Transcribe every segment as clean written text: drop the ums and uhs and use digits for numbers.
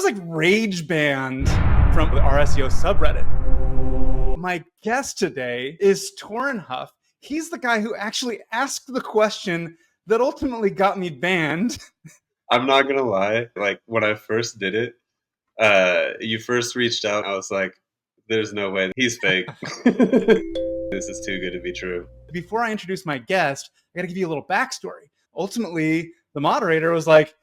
was like rage banned from the RSEO subreddit. My guest today is Torin Huff. He's the guy who actually asked the question that ultimately got me banned. I'm not going to lie. Like when I first did it, you first reached out. I was like, there's no way he's fake. This is too good to be true. Before I introduce my guest, I got to give you a little backstory. Ultimately, the moderator was like,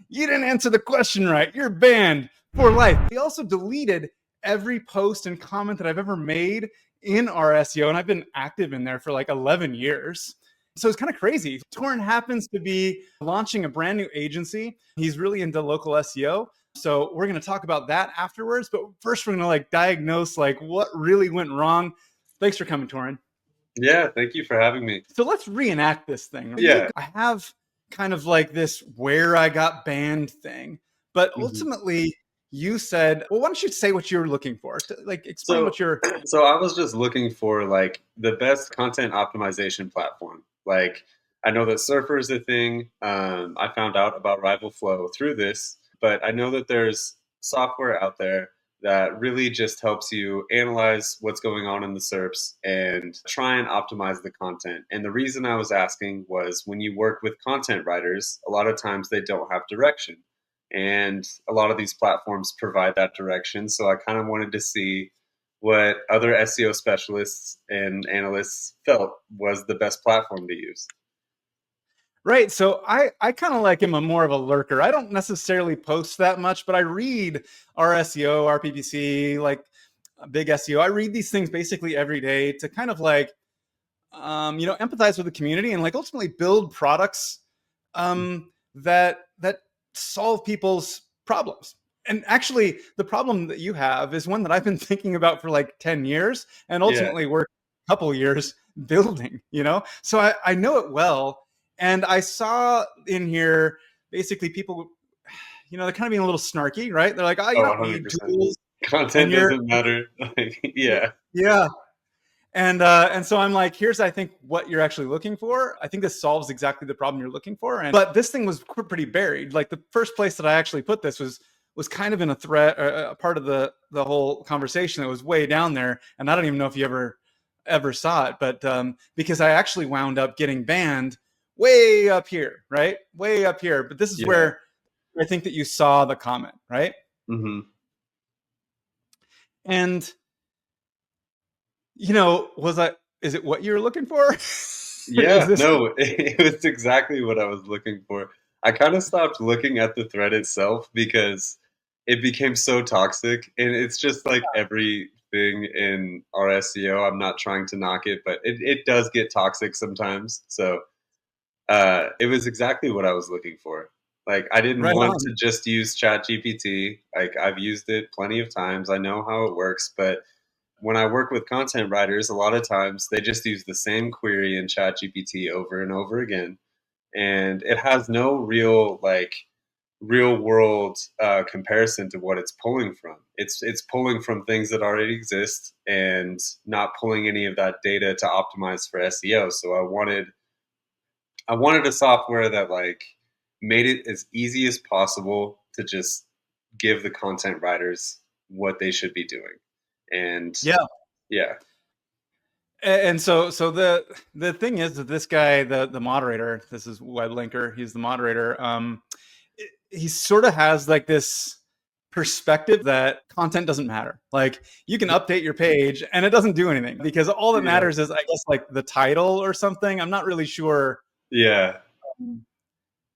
you didn't answer the question right. You're banned for life. He also deleted every post and comment that I've ever made in RSEO, and I've been active in there for like 11 years. So it's kind of crazy. Torin happens to be launching a brand new agency. He's really into local SEO. So we're going to talk about that afterwards. But first, we're going to like diagnose like what really went wrong. Thanks for coming, Torin. Yeah, thank you for having me. So let's reenact this thing. Yeah. I have kind of like this where I got banned thing, but ultimately you said, well, why don't you say what you're looking for? Like explain what you're... So I was just looking for like the best content optimization platform. Like I know that Surfer is a thing. I found out about Rival Flow through this, but I know that there's software out there that really just helps you analyze what's going on in the SERPs and try and optimize the content. And the reason I was asking was when you work with content writers, a lot of times they don't have direction. And a lot of these platforms provide that direction. So I kind of wanted to see what other SEO specialists and analysts felt was the best platform to use. Right. So I kind of like am more of a lurker. I don't necessarily post that much, but I read RSEO, RPPC, like big SEO. I read these things basically every day to kind of like, empathize with the community and like ultimately build products that solve people's problems. And actually, the problem that you have is one that I've been thinking about for like 10 years and ultimately worked a couple of years building, So I know it well. And I saw in here, basically people, they're kind of being a little snarky, right? They're like, oh, you don't need tools. Content doesn't matter. Yeah. And so I'm like, here's, I think, what you're actually looking for. I think this solves exactly the problem you're looking for. But this thing was pretty buried. Like the first place that I actually put this was kind of in a thread, a part of the whole conversation that was way down there. And I don't even know if you ever saw it, but because I actually wound up getting banned way up here, right? Way up here. But this is where I think that you saw the comment, right? Mm-hmm. And, is it what you were looking for? Yeah, no, it was exactly what I was looking for. I kind of stopped looking at the thread itself because it became so toxic, and it's just like everything in RSEO. I'm not trying to knock it, but it does get toxic sometimes. So it was exactly what I was looking for. Like I didn't want to just use ChatGPT. Like I've used it plenty of times. I know how it works, but when I work with content writers, a lot of times they just use the same query in ChatGPT over and over again. And it has no real world comparison to what it's pulling from. It's pulling from things that already exist and not pulling any of that data to optimize for SEO. So I wanted a software that like made it as easy as possible to just give the content writers what they should be doing. And yeah. And so the thing is that this guy, the moderator, this is WebLinker, he's the moderator. He sort of has like this perspective that content doesn't matter. Like you can update your page and it doesn't do anything because all that matters is, I guess, like the title or something. I'm not really sure. Yeah.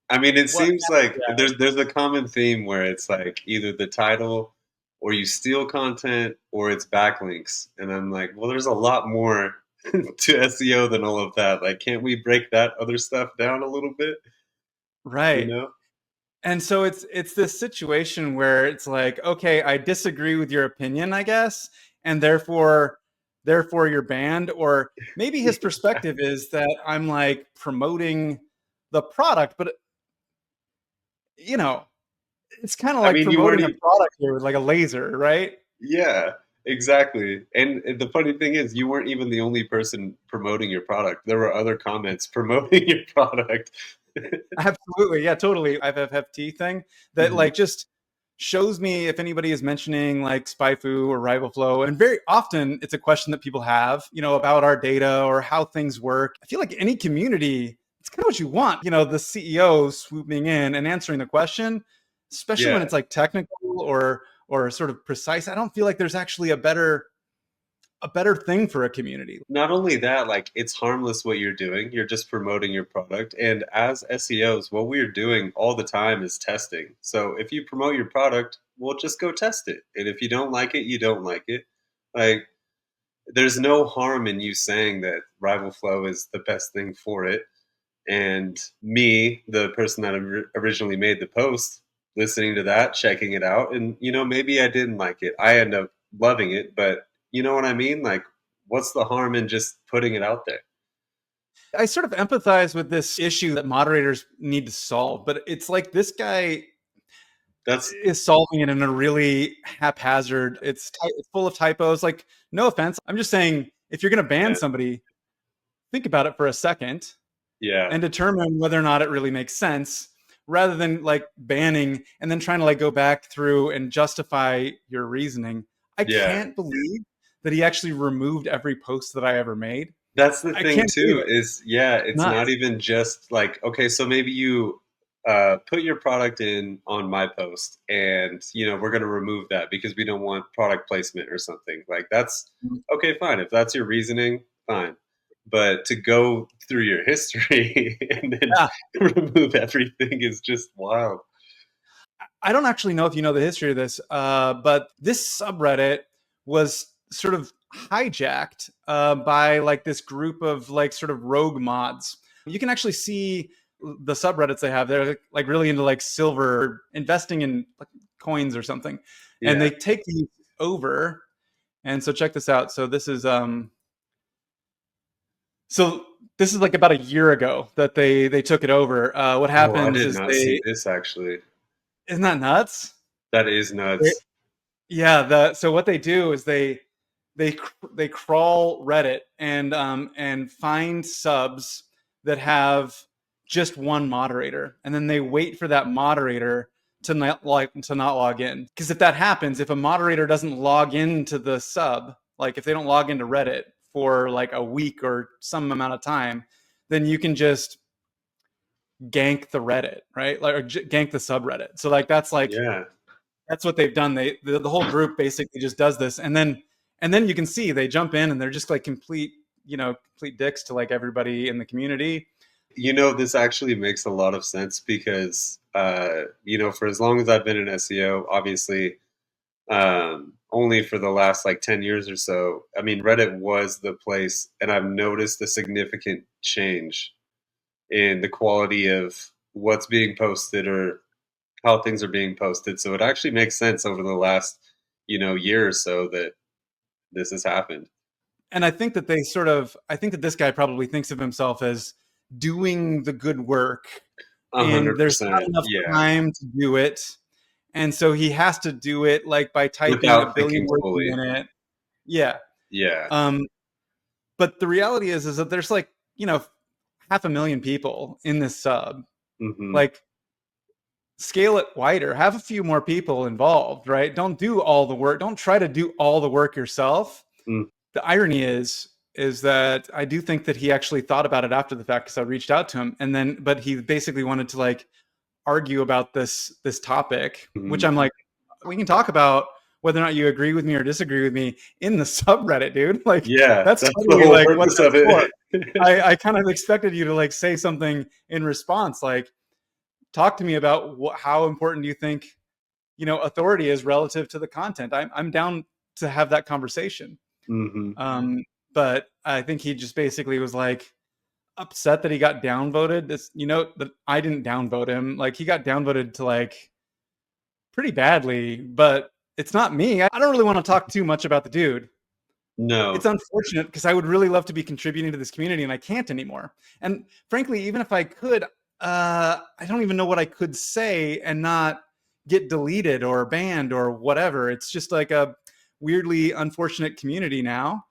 I mean, it seems like there's a common theme where it's like either the title or you steal content or it's backlinks. And I'm like, well, there's a lot more to SEO than all of that. Like, can't we break that other stuff down a little bit? Right. And so it's this situation where it's like, okay, I disagree with your opinion, I guess, and therefore you're banned. Or maybe his perspective is that I'm like promoting the product, but it's kind of like promoting a product here with like a laser, right? Yeah, exactly. And the funny thing is, you weren't even the only person promoting your product. There were other comments promoting your product. Absolutely. Yeah, totally. I have FFT thing that like just shows me if anybody is mentioning like SpyFu or rival flow. And very often it's a question that people have, about our data or how things work. I feel like any community, it's kind of what you want, the CEO swooping in and answering the question, especially when it's like technical or sort of precise. I don't feel like there's actually a better thing for a community. Not only that, like it's harmless what you're doing. You're just promoting your product. And as SEOs, what we're doing all the time is testing. So if you promote your product, we'll just go test it. And if you don't like it, you don't like it. Like there's no harm in you saying that Rival Flow is the best thing for it. And me, the person that originally made the post, listening to that, checking it out, and maybe I didn't like it. I end up loving it, but you know what I mean? Like, what's the harm in just putting it out there? I sort of empathize with this issue that moderators need to solve, but it's like this guy is solving it in a really haphazard. It's full of typos. Like, no offense, I'm just saying, if you're going to ban somebody, think about it for a second, and determine whether or not it really makes sense, rather than like banning and then trying to like go back through and justify your reasoning. I can't believe that he actually removed every post that I ever made. That's the thing too, is it's not even just like, okay, so maybe you put your product in on my post and we're going to remove that because we don't want product placement or something. Like that's okay, fine. If that's your reasoning, fine. But to go through your history and then remove everything is just wild. I don't actually know if you know the history of this, but this subreddit was sort of hijacked by like this group of like sort of rogue mods. You can actually see the subreddits they have. They're like really into like silver, investing in like coins or something, and they take these over. And so check this out. So this is like about a year ago that they took it over. What happens is I did not see this actually. Isn't that nuts? That is nuts. So what they do is they crawl Reddit and find subs that have just one moderator, and then they wait for that moderator to not log in. Because if that happens, if a moderator doesn't log into the sub, like if they don't log into Reddit for like a week or some amount of time, then you can just gank the Reddit, right? Like, or gank the subreddit. So like that's what they've done. The whole group basically just does this, and then you can see they jump in and they're just like complete dicks to like everybody in the community. This actually makes a lot of sense because for as long as I've been in SEO, obviously only for the last like 10 years or so, I mean, Reddit was the place, and I've noticed a significant change in the quality of what's being posted or how things are being posted. So it actually makes sense over the last, year or so that this has happened. And I think that this guy probably thinks of himself as doing the good work, 100%, and there's not enough time to do it. And so he has to do it like by typing without a billion words fully. a minute. Yeah. Yeah. But the reality is that there's like, 500,000 people in this sub. Mm-hmm. Like, scale it wider, have a few more people involved, right? Don't do all the work. Don't try to do all the work yourself. The irony is that I do think that he actually thought about it after the fact, because I reached out to him, but he basically wanted to like argue about this topic, which I'm like, we can talk about whether or not you agree with me or disagree with me in the subreddit, dude. Like, that's totally the whole like purpose of it. I kind of expected you to like say something in response, like, talk to me about how important do you think, authority is relative to the content. I'm down to have that conversation. But I think he just basically was like upset that he got downvoted. That I didn't downvote him. Like, he got downvoted to like pretty badly, but it's not me. I don't really want to talk too much about the dude. No. It's unfortunate because I would really love to be contributing to this community, and I can't anymore. And frankly, even if I could, I don't even know what I could say and not get deleted or banned or whatever. It's just like a weirdly unfortunate community now.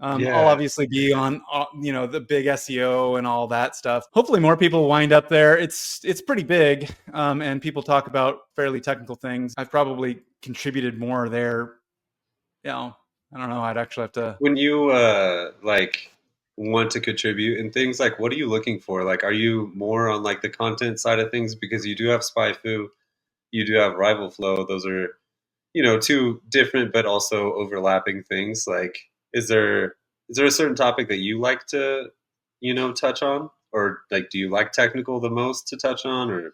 I'll Yeah. obviously be on, the big SEO and all that stuff. Hopefully, more people wind up there. It's pretty big, and people talk about fairly technical things. I've probably contributed more there. I don't know. I'd actually have to. When you like want to contribute and things, like what are you looking for? Like, are you more on like the content side of things, because you do have SpyFu, you do have Rival Flow. Those are, two different but also overlapping things. Like, is there a certain topic that you like to, touch on, or like do you like technical the most to touch on, or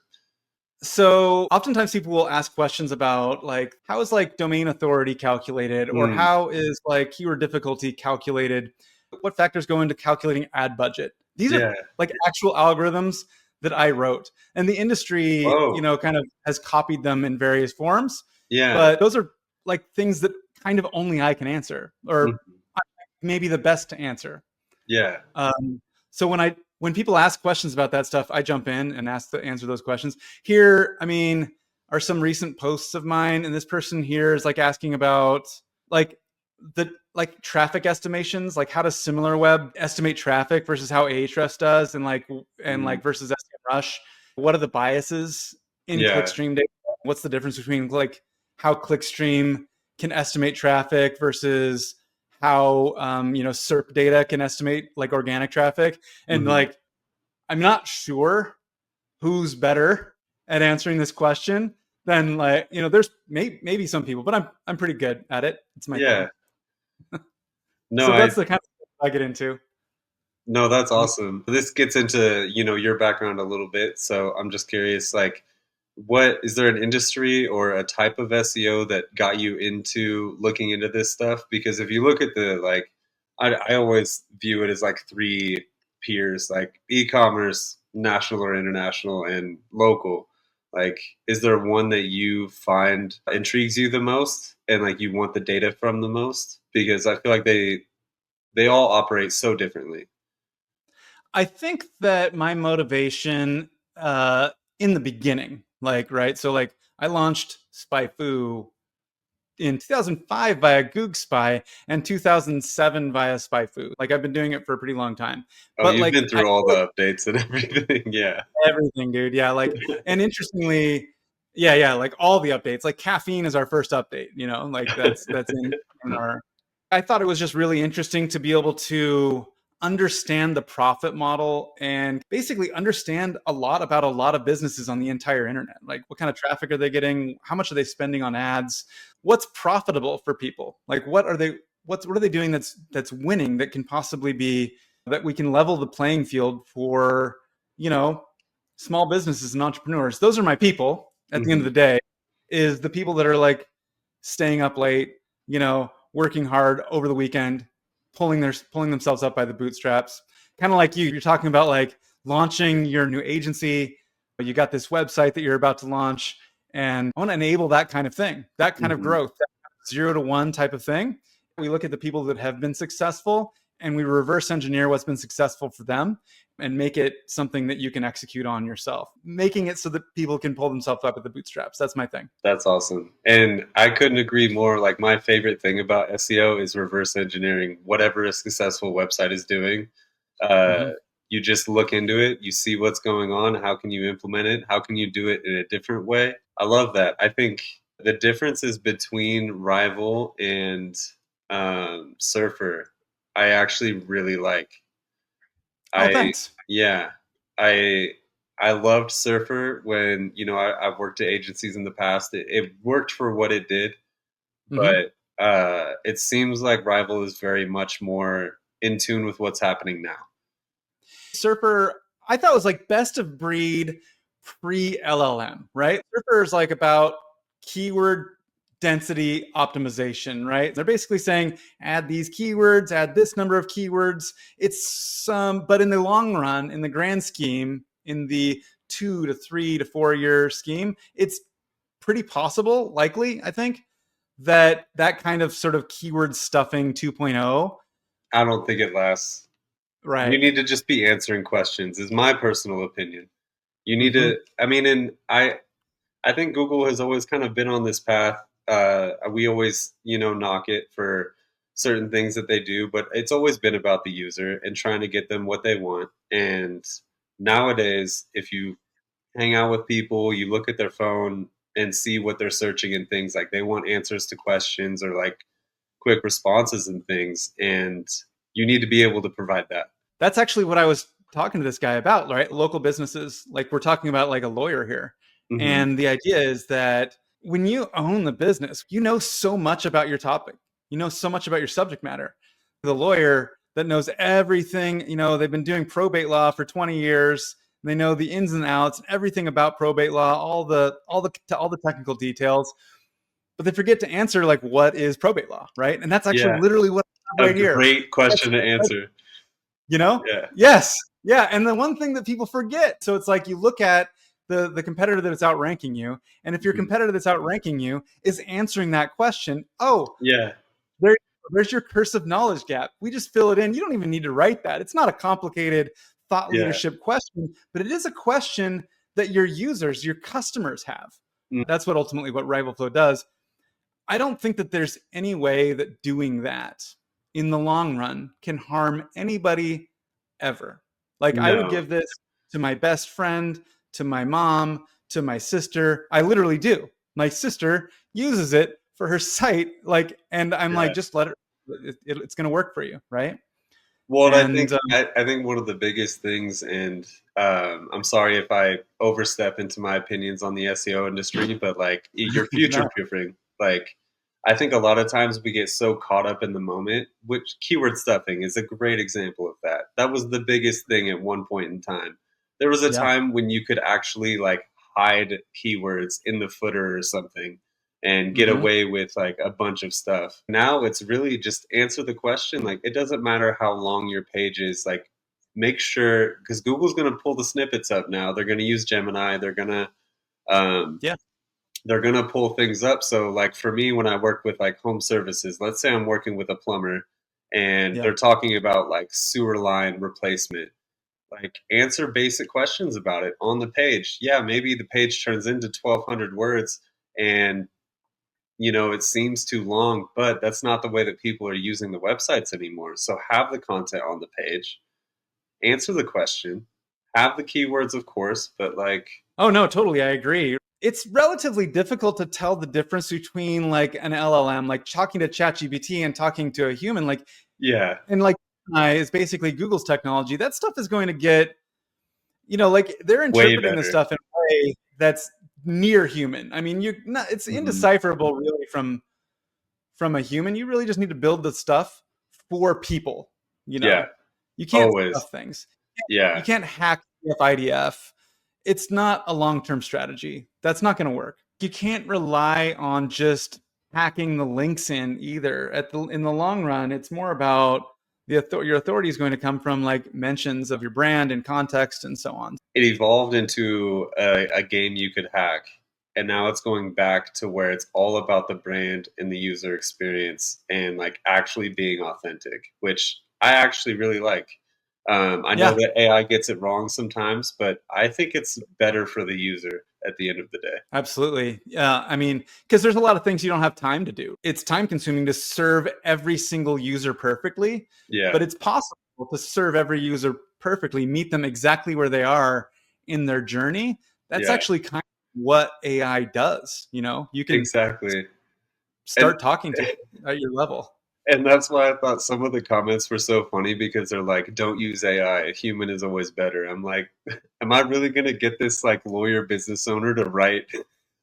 So oftentimes people will ask questions about like how is like domain authority calculated, or mm, how is like keyword difficulty calculated? What factors go into calculating ad budget? These are yeah, like actual algorithms that I wrote, and the industry, oh kind of has copied them in various forms. yeah, But those are like things that kind of only I can answer, or mhm, maybe the best to answer. yeah, So when people ask questions about that stuff, I jump in and answer those questions. Here, I mean, are some recent posts of mine, and this person here is like asking about like the like traffic estimations, like how does SimilarWeb estimate traffic versus how Ahrefs does, and mm, like versus SEMrush. What are the biases in yeah, clickstream data? What's the difference between like how clickstream can estimate traffic versus how SERP data can estimate like organic traffic, and hmm, like I'm not sure who's better at answering this question than like there's maybe some people, but I'm pretty good at it. It's my thing. yeah. No, So I that's the kind of stuff I get into. No, that's awesome. This gets into, your background a little bit. So I'm just curious, like, what is there an industry or a type of SEO that got you into looking into this stuff? Because if you look at I always view it as like three peers, like e-commerce, national or international, and local. Like, is there one that you find intrigues you the most and like you want the data from the most? Because I feel like they all operate so differently. I think that my motivation in the beginning, like right, so like I launched SpyFu in 2005 via Goog Spy and 2007 via SpyFu. Like I've been doing it for a pretty long time. Oh, But you've like been I through all the updates and everything. Yeah. everything, dude. Yeah, like and interestingly, yeah, like all the updates. Like caffeine is our first update, like that's in our I thought it was just really interesting to be able to understand the profit model and basically understand a lot about a lot of businesses on the entire internet. Like what kind of traffic are they getting? How much are they spending on ads? What's profitable for people? Like what are they doing that's winning, that can possibly be that we can level the playing field for, you know, small businesses and entrepreneurs. Those are my people at the end of Mhm. the day, is the people that are like staying up late, working hard over the weekend, pulling themselves up by the bootstraps. Kind of like you're talking about like launching your new agency. You got this website that you're about to launch, and I want to enable that kind of thing, that kind of Mhm. growth, that 0 to 1 type of thing. We look at the people that have been successful and we reverse engineer what's been successful for them and make it something that you can execute on yourself, making it so that people can pull themselves up at the bootstraps. That's my thing. That's awesome. And I couldn't agree more. Like, my favorite thing about SEO is reverse engineering whatever a successful website is doing. Uh, Mm-hmm. you just look into it, you see what's going on, how can you implement it, how can you do it in a different way. I love that. I think the differences between Rival and Surfer, I actually really like. Oh, I thanks. Yeah, I I loved Surfer when, I've worked at agencies in the past. It worked for what it did, Mm-hmm. but it seems like Rival is very much more in tune with what's happening now. Surfer, I thought was like best of breed pre LLM, right? Surfer is like about keyword density optimization, right? They're basically saying add these keywords, add this number of keywords. It's but in the long run, in the grand scheme, in the 2 to 3 to 4 year scheme, it's pretty possible, likely, I think, that kind of sort of keyword stuffing 2.0, I don't think it lasts. You right? need to just be answering questions, is my personal opinion. You need Mm-hmm. to, I mean, and I think Google has always kind of been on this path. We always, knock it for certain things that they do, but it's always been about the user and trying to get them what they want. And nowadays, if you hang out with people, you look at their phone and see what they're searching and things, like they want answers to questions or like quick responses and things, and you need to be able to provide that. That's actually what I was talking to this guy about, right? Local businesses, like we're talking about like a lawyer here. Hmm. And the idea is that when you own the business, you know so much about your topic. You know so much about your subject matter. The lawyer that knows everything, they've been doing probate law for 20 years. They know the ins and outs, everything about probate law, all the technical details, but they forget to answer like what is probate law, right? And that's actually Yeah, literally what I have a right here. great question to answer. you know Yeah. yes, yeah. And the one thing that people forget, so it's like you look at the competitor that's outranking you, and if your Mhm. competitor that's outranking you is answering that question, oh, Yeah, there, there's your cursive knowledge gap. We just fill it in. You don't even need to write that. It's not a complicated thought yeah. leadership question, but it is a question that your users, your customers have. Mm, That's what ultimately what Rival Flow does. I don't think that there's any way that doing that in the long run can harm anybody ever. Like I would no. give this to my best friend, to my mom, to my sister. I literally do. My sister uses it for her site, like, and I'm like, Yeah. just let it. It's going to work for you, right? Well, I think And I think one of the biggest things, and I'm sorry if I overstep into my opinions on the SEO industry, but like you're future no, proofing. Like I think a lot of times we get so caught up in the moment, which keyword stuffing is a great example of that. That was the biggest thing at one point in time. There was a yeah, time when you could actually like hide keywords in the footer or something and get hmm, away with like a bunch of stuff. Now it's really just answer the question. Like it doesn't matter how long your page is. Like make sure, because Google's going to pull the snippets up now. They're going to use Gemini. Um, yeah, they're going to pull things up. So like for me, when I work with like home services, let's say I'm working with a plumber and yeah, they're talking about like sewer line replacement. Like answer basic questions about it on the page. Yeah, maybe the page turns into 1,200 words, and it seems too long, but that's not the way that people are using the websites anymore. So have the content on the page, answer the question, have the keywords, of course, but like, oh no, totally, I agree. It's relatively difficult to tell the difference between like an LLM, like talking to ChatGPT and talking to a human. Like, yeah, and like is basically Google's technology. That stuff is going to get, like they're way interpreting the better. stuff in a way that's near human. I mean, it's Hmm. indecipherable really from a human. You really just need to build the stuff for people. You Yeah, know, you can't always. stuff things. You Yeah, can't hack IDF. It's not a long-term strategy. That's not going to work. You can't rely on just hacking the links in either. In the long run, it's more about your authority is going to come from like mentions of your brand and context and so on. it evolved into a game you could hack, and now it's going back to where it's all about the brand and the user experience and like actually being authentic, which I actually really like. I know Yeah, that AI gets it wrong sometimes, but I think it's better for the user at the end of the day. absolutely. Yeah, I mean, because there's a lot of things you don't have time to do. It's time consuming to serve every single user perfectly, Yeah, but it's possible to serve every user perfectly, meet them exactly where they are in their journey. That's yeah, actually kind of what AI does. You can exactly. And start talking to it at your level. And that's why I thought some of the comments were so funny because they're like, "Don't use AI. A human is always better." I'm like, am I really gonna get this like lawyer business owner to write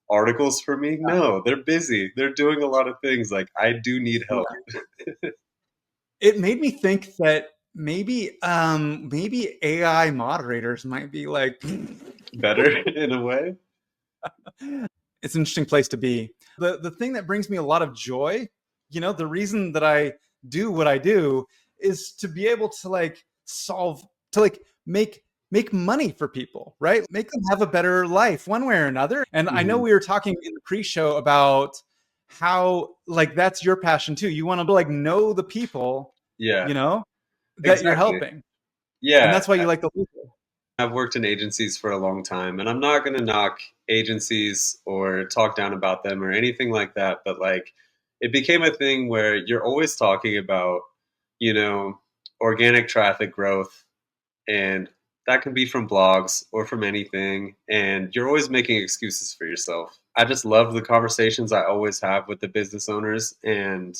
articles for me? No, they're busy. They're doing a lot of things. Like I do need help. Yeah. It made me think that maybe AI moderators might be like Better in a way. it's an interesting place to be. The thing that brings me a lot of joy, the reason that I do what I do is to be able to like solve to like make money for people, right? Make them have a better life one way or another. And I know Hmm. we were talking in the pre-show about how like that's your passion too. You want to like know the people, Yeah, you know, that you're exactly. helping. And Yeah, that's why you like the local. I've worked in agencies for a long time, and I'm not going to knock agencies or talk down about them or anything like that. But like, it became a thing where you're always talking about, you know, organic traffic growth, and that can be from blogs or from anything, and you're always making excuses for yourself. I just love the conversations I always have with the business owners, and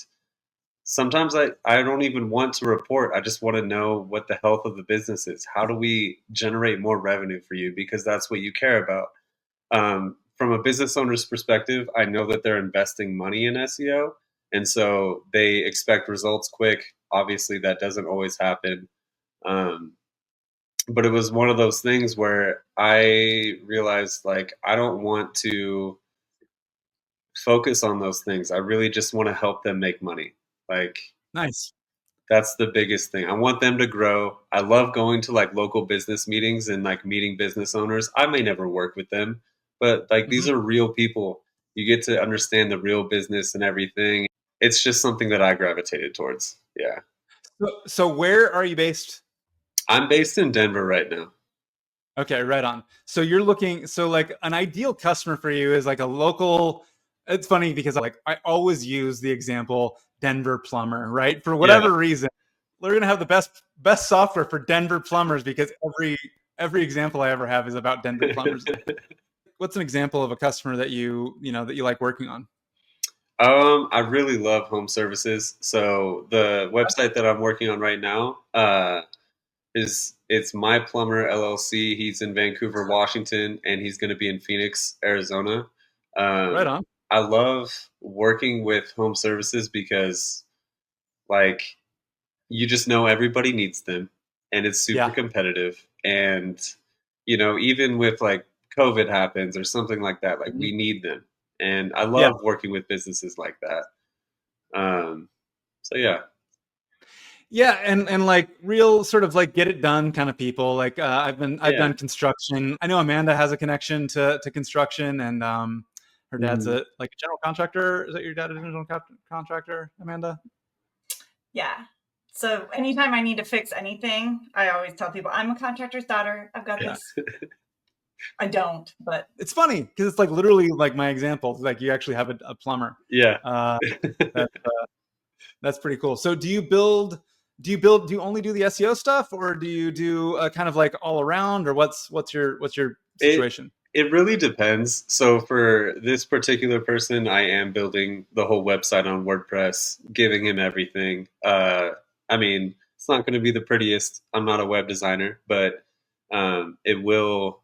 sometimes I don't even want to report. I just want to know what the health of the business is. How do we generate more revenue for you? Because that's what you care about. From a business owner's perspective, I know that they're investing money in SEO, and so they expect results quick. Obviously, that doesn't always happen. Um, but it was one of those things where I realized like I don't want to focus on those things. I really just want to help them make money. Like Nice. that's the biggest thing. I want them to grow. I love going to like local business meetings and like meeting business owners. I may never work with them, but like these Mhm. are real people. You get to understand the real business and everything. It's just something that I gravitated towards. Yeah. So where are you based? I'm based in Denver right now. Okay, right on. So you're looking, so like an ideal customer for you is like a local. It's funny because like I always use the example Denver plumber, right? For Yeah. whatever reason, we're gonna have the best software for Denver plumbers because every example I ever have is about Denver plumbers. What's an example of a customer that you like working on? I really love home services. So the website that I'm working on right now, is it's My Plumber LLC. He's in Vancouver, Washington, and he's going to be in Phoenix, Arizona. Right Um, on. I love working with home services because, like, you just know everybody needs them, and it's super Yeah. competitive. And even with like COVID happens or something like that, like Mhm. we need them. And I Yeah. love working with businesses like that. Um, so yeah, Yeah, and like real sort of like get it done kind of people. Like I've yeah. done construction. I know Amanda has a connection to construction, and her dad's Mhm. a like a general contractor. Is that your dad a general contractor, Amanda? Yeah. So anytime I need to fix anything, I always tell people I'm a contractor's daughter. I've got Yeah. this. I don't, but It's funny because it's like literally like my example. Like you actually have a plumber. Yeah. Uh, that that's pretty cool. So do you only do the SEO stuff, or do you do kind of like all around, or what's your It situation? it really depends. So for this particular person, I am building the whole website on WordPress, giving him everything. I mean, it's not going to be the prettiest. I'm not a web designer, but it will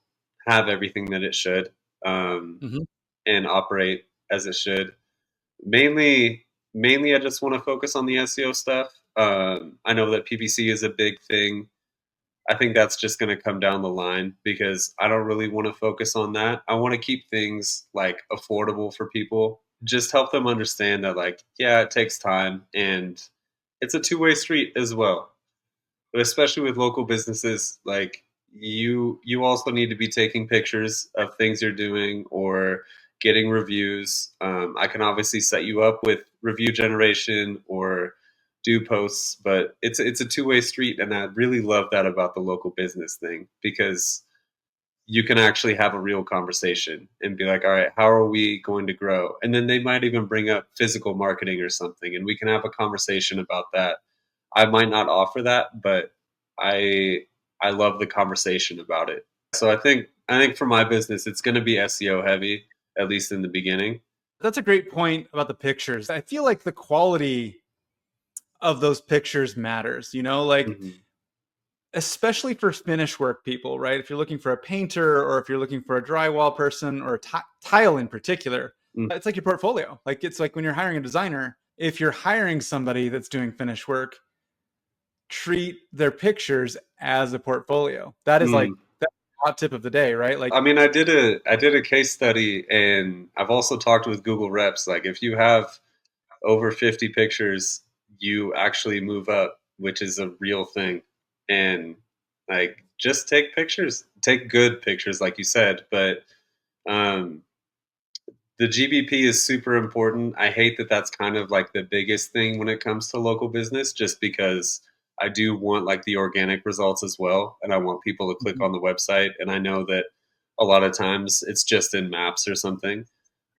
have everything that it should, um, Hmm. and operate as it should. Mainly, mainly, I just want to focus on the SEO stuff. I know that PPC is a big thing. I think that's just going to come down the line because I don't really want to focus on that. I want to keep things like affordable for people. Just help them understand that like yeah, it takes time and it's a two-way street as well. But especially with local businesses, like you also need to be taking pictures of things you're doing or getting reviews. I can obviously set you up with review generation or do posts, but it's a two-way street, and I really love that about the local business thing because you can actually have a real conversation and be like, all right, how are we going to grow? And then they might even bring up physical marketing or something, and we can have a conversation about that. I might not offer that, but I I love the conversation about it. So I think for my business, it's going to be SEO heavy, at least in the beginning. That's a great point about the pictures. I feel like the quality of those pictures matters, like Hmm. especially for finish work people, right? If you're looking for a painter or if you're looking for a drywall person or a tile in particular, it's like your portfolio. Like it's like when you're hiring a designer, if you're hiring somebody that's doing finish work, treat their pictures as a portfolio. That is like Mm. that hot tip of the day, right? Like, I mean, I did a case study, and I've also talked with Google reps. Like, if you have over 50 pictures, you actually move up, which is a real thing. And like, just take pictures, take good pictures, like you said. But um, the GBP is super important. I hate that that's kind of like the biggest thing when it comes to local business, just because I do want like the organic results as well, and I want people to click mhm. on the website. And I know that a lot of times it's just in maps or something.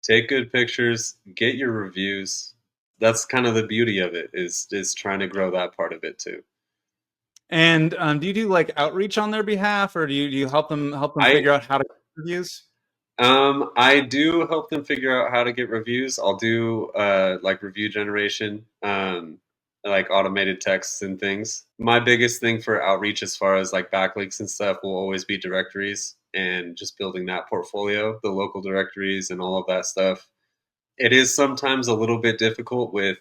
Take good pictures, get your reviews. that's kind of the beauty of it, is trying to grow that part of it too. And do you do like outreach on their behalf, or do you help them I figure out how to get reviews? I do help them figure out how to get reviews. I'll do like review generation, like automated texts and things. My biggest thing for outreach as far as like backlinks and stuff will always be directories and just building that portfolio, the local directories and all of that stuff. It is sometimes a little bit difficult with,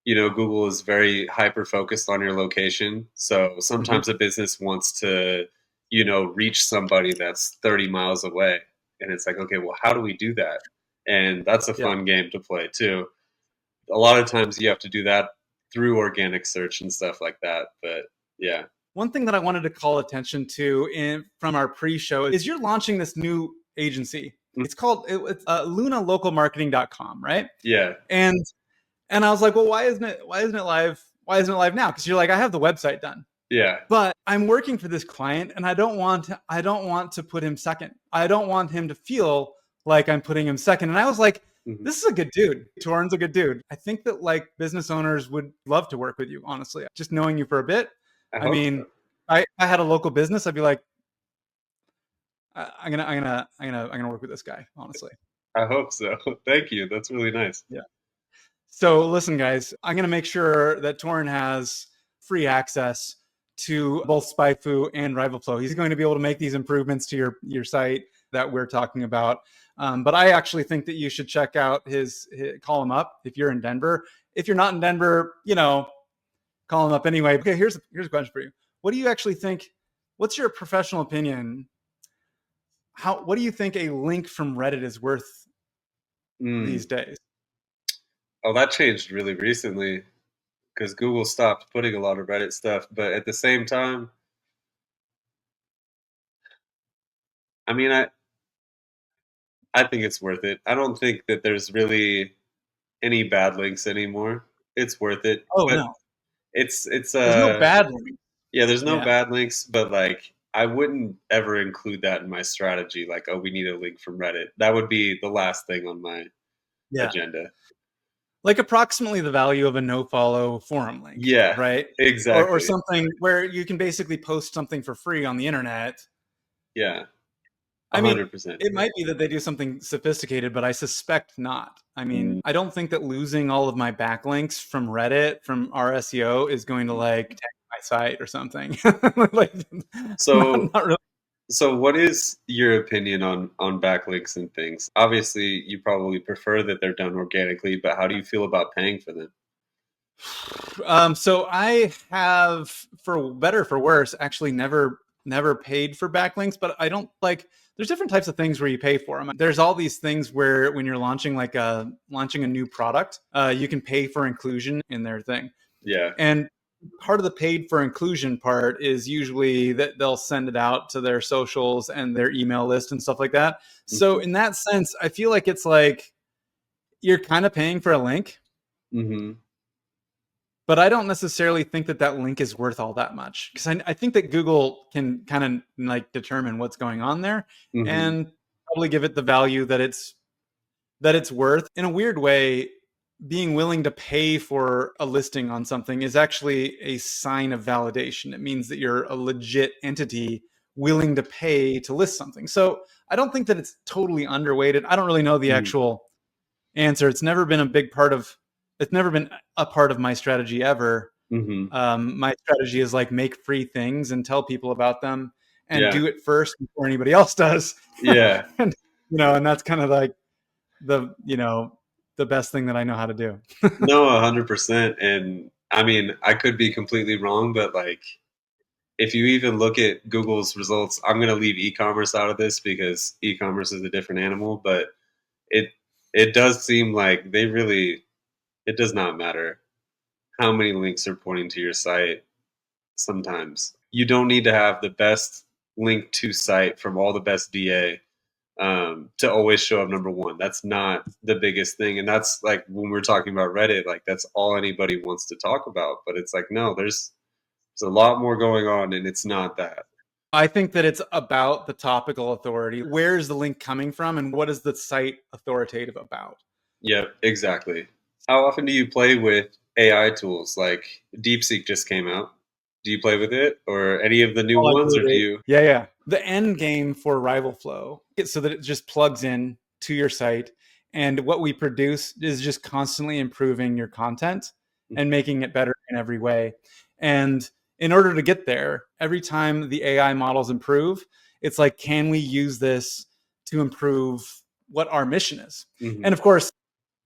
Google is very hyper focused on your location. So Mhm. sometimes a business wants to, reach somebody that's 30 miles away. And it's like, okay, well, how do we do that? And that's a Yeah. fun game to play too. A lot of times you have to do that through organic search and stuff like that. But yeah. One thing that I wanted to call attention to from our pre-show is you're launching this new agency. Mm. It's called lunalocalmarketing.com, right? Yeah. And I was like, well, why isn't it live? Why isn't it live now? Because you're like, I have the website done. Yeah. But I'm working for this client and I don't want to put him second. I don't want him to feel like I'm putting him second. And I was like, Mhm. this is a good dude. Torin's a good dude. I think that like business owners would love to work with you, honestly. Just knowing you for a bit. I I hope so. mean, I had a local business, I'd be like, I'm gonna work with this guy, honestly. I hope so. Thank you. That's really nice. Yeah. So listen, guys, I'm gonna make sure that Torin has free access to both SpyFu and RivalFlow. He's going to be able to make these improvements to your site that we're talking about. But I actually think that you should check out his call him up if you're in Denver. If you're not in Denver, call him up anyway. Okay, here's a question for you. What do you actually think? What's your professional opinion? What do you think a link from Reddit is worth these Mm. days? Oh, that changed really recently because Google stopped putting a lot of Reddit stuff. But at the same time, I mean, I think it's worth it. I don't think that there's really any bad links anymore. It's worth it, Oh but no, it's there's no bad link. yeah, there's no Yeah, bad links, but like I wouldn't ever include that in my strategy. Like, oh, we need a link from Reddit. That would be the last thing on my yeah. agenda. Like approximately the value of a no follow forum link, Yeah, right? Or exactly. something where you can basically post something for free on the internet. Yeah, I mean, 100%. it might be that they do something sophisticated, but I suspect not. I mean, I don't think that losing all of my backlinks from Reddit, from our SEO, is going to like tank my site or something. Like, So not really. So, what is your opinion on backlinks and things? Obviously, you probably prefer that they're done organically, but how do you feel about paying for them? So I have, for better for worse, actually never paid for backlinks, but I don't like. There's different types of things where you pay for them. There's all these things where when you're launching launching a new product, you can pay for inclusion in their thing, Yeah. and part of the paid for inclusion part is usually that they'll send it out to their socials and their email list and stuff like that. So Hmm. in that sense, I feel like it's like you're kind of paying for a link, Hmm. but I don't necessarily think that that link is worth all that much because I think that Google can kind of like determine what's going on there Hmm. and probably give it the value that it's worth. In a weird way, being willing to pay for a listing on something is actually a sign of validation. It means that you're a legit entity willing to pay to list something. So I don't think that it's totally underweighted. I don't really know the Hmm. actual answer. It's never been a part of my strategy ever. Hmm. My strategy is like make free things and tell people about them and Yeah. do it first before anybody else does. Yeah. And and that's kind of like the best thing that I know how to do. No, 100%. And I mean, I could be completely wrong, but like, if you even look at Google's results, I'm going to leave e-commerce out of this because e-commerce is a different animal, but it it does seem like it does not matter how many links are pointing to your site. Sometimes you don't need to have the best link to site from all the best DA to always show up number one. That's not the biggest thing, and that's like when we're talking about Reddit, like that's all anybody wants to talk about. But it's like no, there's a lot more going on, and it's not that. I think that it's about the topical authority. Where is the link coming from and what is the site authoritative about? Yeah, exactly. How often do you play with AI tools? Like DeepSeek just came out. Do you play with it or any of the new Oh, I ones, do, or do dude. you? Yeah, yeah. The end game for Rival Flow is so that it just plugs in to your site, and what we produce is just constantly improving your content and making it better in every way. And in order to get there, every time the AI models improve, it's like, can we use this to improve what our mission is? Mm-hmm. And of course,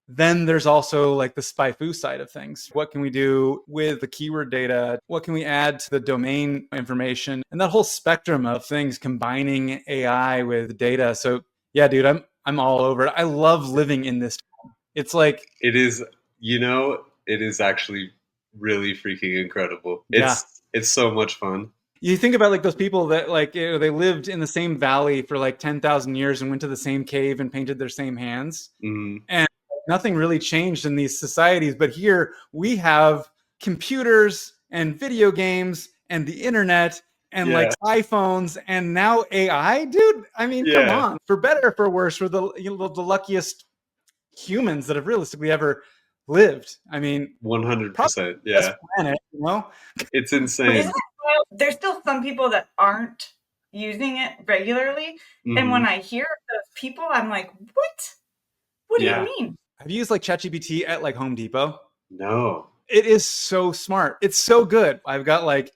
then there's also like the SpyFu side of things. What can we do with the keyword data? What can we add to the domain information? And that whole spectrum of things combining AI with data. So yeah, dude, I'm all over it. I love living in this town. It's like, It is, it is actually really freaking incredible. yeah. It's so much fun. You think about like those people that like they lived in the same valley for like 10,000 years and went to the same cave and painted their same hands. Mm-hmm. And nothing really changed in these societies. But here we have computers and video games and the internet and like Yeah, iPhones and now AI, dude. I mean, come yeah, on. For better or for worse, we're the luckiest humans that have realistically ever lived. I mean, probably 100%. the best Yeah, planet, you know? it's But isn't insane. it wild? There's still some people that aren't using it regularly. And Mm-hmm. when I hear of those people, I'm like, what? What do you Yeah. mean? Have you used like ChatGPT at like Home Depot? No. It is so smart. It's so good. I've got like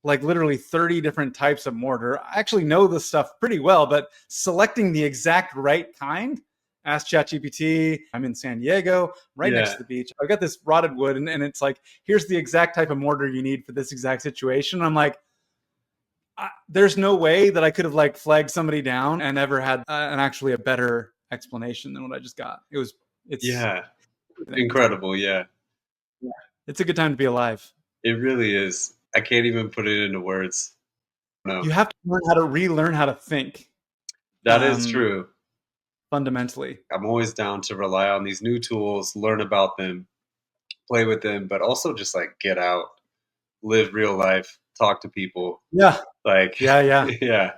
literally 30 different types of mortar. I actually know this stuff pretty well, but selecting the exact right kind, ask ChatGPT. I'm in San Diego, right next Yeah. to the beach. I've got this rotted wood, and it's like, here's the exact type of mortar you need for this exact situation. I'm like, there's no way that I could have like flagged somebody down and ever had an actually a better explanation than what I just got. It's Yeah. Incredible. Yeah. yeah, it's a good time to be alive. It really is. I can't even put it into words. No, You have to learn how to relearn how to think. that is Um, true. fundamentally. I'm always down to rely on these new tools, learn about them, play with them, but also just like get out, live real life, talk to people. Yeah, Like, yeah, yeah, yeah,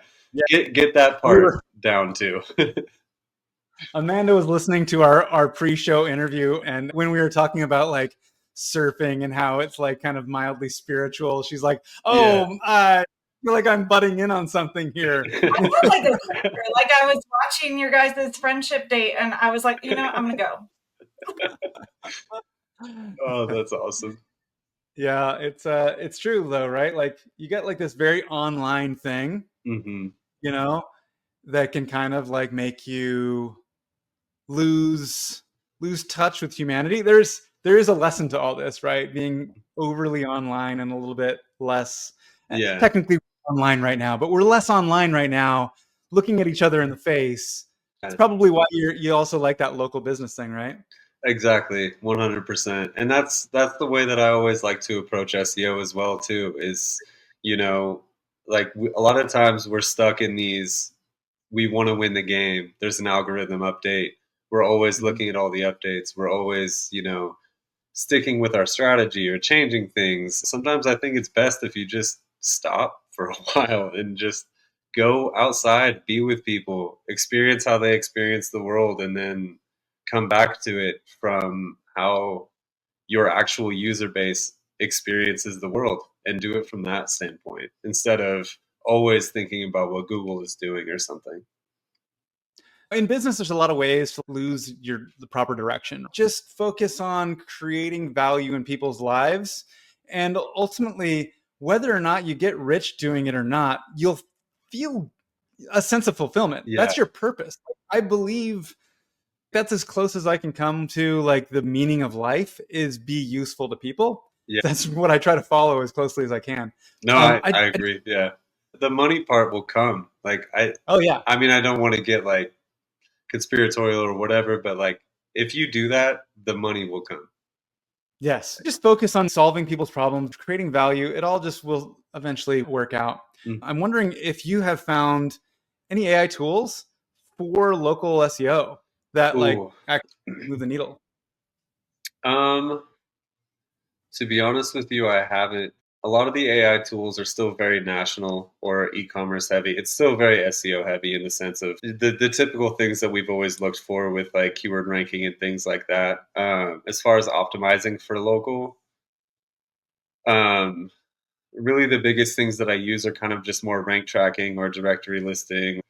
yeah. get that We part were down too. Amanda was listening to our pre-show interview, and when we were talking about like surfing and how it's like kind of mildly spiritual, she's like, Yeah. "Oh, I feel like I'm butting in on something here." I felt like a sister. Like I was watching your guys' friendship date, and I was like, you know, I'm gonna go. Oh, that's awesome. Yeah, it's true though, right? Like you get like this very online thing, Hmm. you know, that can kind of like make you lose touch with humanity. There is a lesson to all this, right? Being overly online and a little bit less Yeah. technically online right now, but we're less online right now, looking at each other in the face. It's probably why you also like that local business thing, right? Exactly, 100%. And that's the way that I always like to approach SEO as well too is, you know, like a lot of times we're stuck in these we want to win the game. There's an algorithm update. We're always Mhm. looking at all the updates. We're always, sticking with our strategy or changing things. Sometimes I think it's best if you just stop for a while and just go outside, be with people, experience how they experience the world, and then come back to it from how your actual user base experiences the world and do it from that standpoint instead of always thinking about what Google is doing or something. In business, there's a lot of ways to lose the proper direction. Just focus on creating value in people's lives, and ultimately, whether or not you get rich doing it or not, you'll feel a sense of fulfillment. Yeah. That's your purpose. I believe that's as close as I can come to like the meaning of life is be useful to people. Yeah. That's what I try to follow as closely as I can. No, I agree. Yeah. The money part will come. Like Oh yeah, I mean I don't want to get like conspiratorial or whatever, but like if you do that, the money will come. yes. Just focus on solving people's problems, creating value. It all just will eventually work out. Mm. I'm wondering if you have found any AI tools for local SEO that like Ooh. actually move the needle. Um to be honest with you, I haven't a lot of the AI tools are still very national or e-commerce heavy. It's still very SEO heavy in the sense of the typical things that we've always looked for with like keyword ranking and things like that. As far as optimizing for local, um, really the biggest things that I use are kind of just more rank tracking or directory listing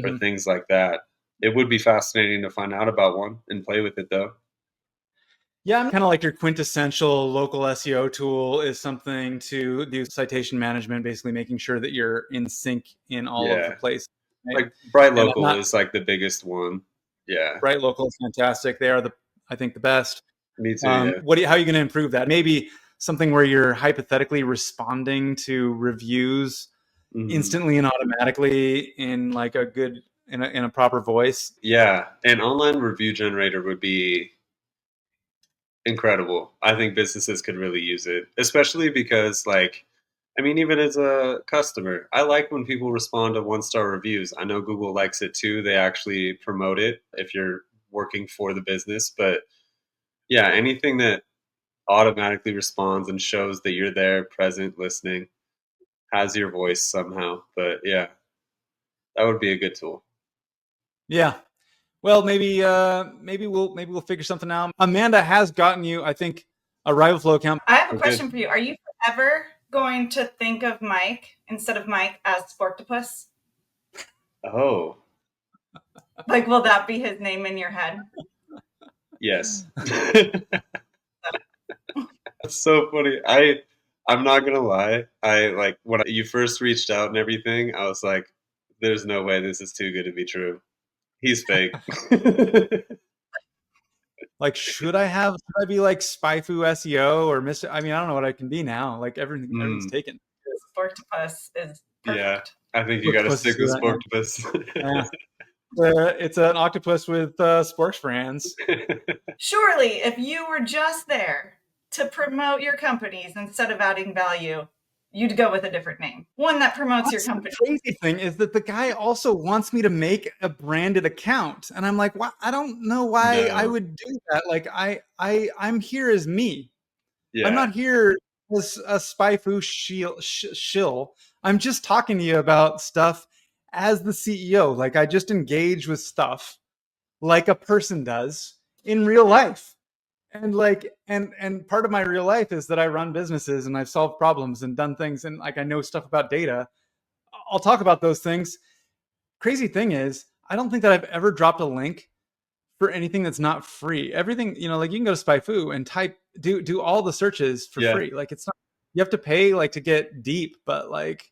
or Mhm. things like that. It would be fascinating to find out about one and play with it though. Yeah, I'm kind of like your quintessential local SEO tool is something to do citation management, basically making sure that you're in sync in all of the Yeah. places. Right? Like Bright And I'm Local not is like the biggest one. Yeah. Bright Local is fantastic. They are I think, the best. Me too, yeah. How are you going to improve that? Maybe something where you're hypothetically responding to reviews Mhm. instantly and automatically in like a good in a proper voice. Yeah, an online review generator would be incredible. I think businesses could really use it, especially because, like, I mean, even as a customer, I like when people respond to one-star reviews. I know Google likes it too. They actually promote it if you're working for the business. But yeah, anything that automatically responds and shows that you're there, present, listening, has your voice somehow. But yeah, that would be a good tool. Yeah. Well, maybe we'll figure something out. Amanda has gotten you, I think, a rival flow account. I have a Oh, question good. for you. Are you ever going to think of Mike instead of Mike as Sporktopus? Oh, Like, will that be his name in your head? yes. That's so funny. I'm not gonna lie. I like when you first reached out and everything. I was like, "There's no way this is too good to be true. He's fake." Like, should I be like Spyfu SEO or Mr. I mean, I don't know what I can be now. Like everything's Mm, taken. Sporktopus is yeah, perfect. I think you got to Octopus is stick good with right now. Sporktopus. Yeah. It's an octopus with sporks for hands. Surely, if you were just there to promote your companies instead of adding value, you'd go with a different name. One that promotes your That's the company. crazy thing is that the guy also wants me to make a branded account, and I'm like, I don't know why I No, would do that. Like, I'm here as me. I'm yeah, not here as a Spyfu shill. I'm just talking to you about stuff as the CEO. Like, I just engage with stuff like a person does in real life. And like, and part of my real life is that I run businesses and I've solved problems and done things, and like I know stuff about data. I'll talk about those things. Crazy thing is, I don't think that I've ever dropped a link for anything that's not free. Everything, like you can go to SpyFu and do all the searches for yeah, free. Like it's not, you have to pay like to get deep, but like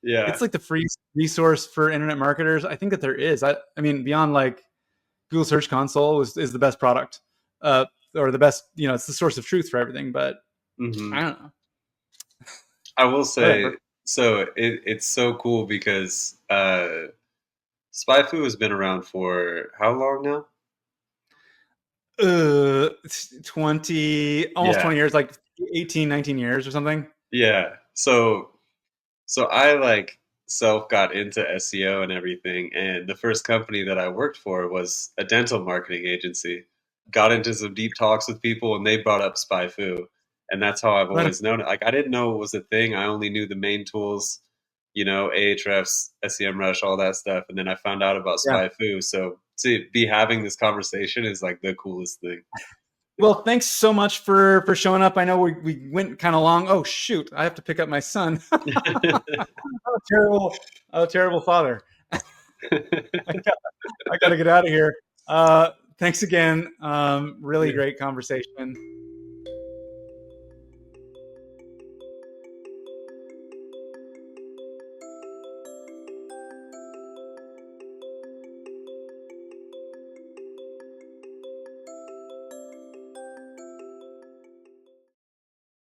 yeah. it's like the free resource for internet marketers. I think that there is. I mean, beyond like Google Search Console is the best product, or the best. It's the source of truth for everything. But Hmm. I don't know. I will say, Whatever. so it's so cool because SpyFu has been around for how long now? Almost Yeah, 20 years, like 18, 19 years or something. yeah. So I like self got into SEO and everything, and the first company that I worked for was a dental marketing agency. Got into some deep talks with people, and they brought up SpyFu, and that's how I've Right. always known it. Like I didn't know it was a thing. I only knew the main tools, Ahrefs, SEMrush, all that stuff, and then I found out about Yeah. SpyFu. So to be having this conversation is like the coolest thing. Well, thanks so much for showing up. I know we went kind of long. Oh shoot, I have to pick up my son. Terrible father. I got to get out of here. Thanks again. Really Yeah. great conversation.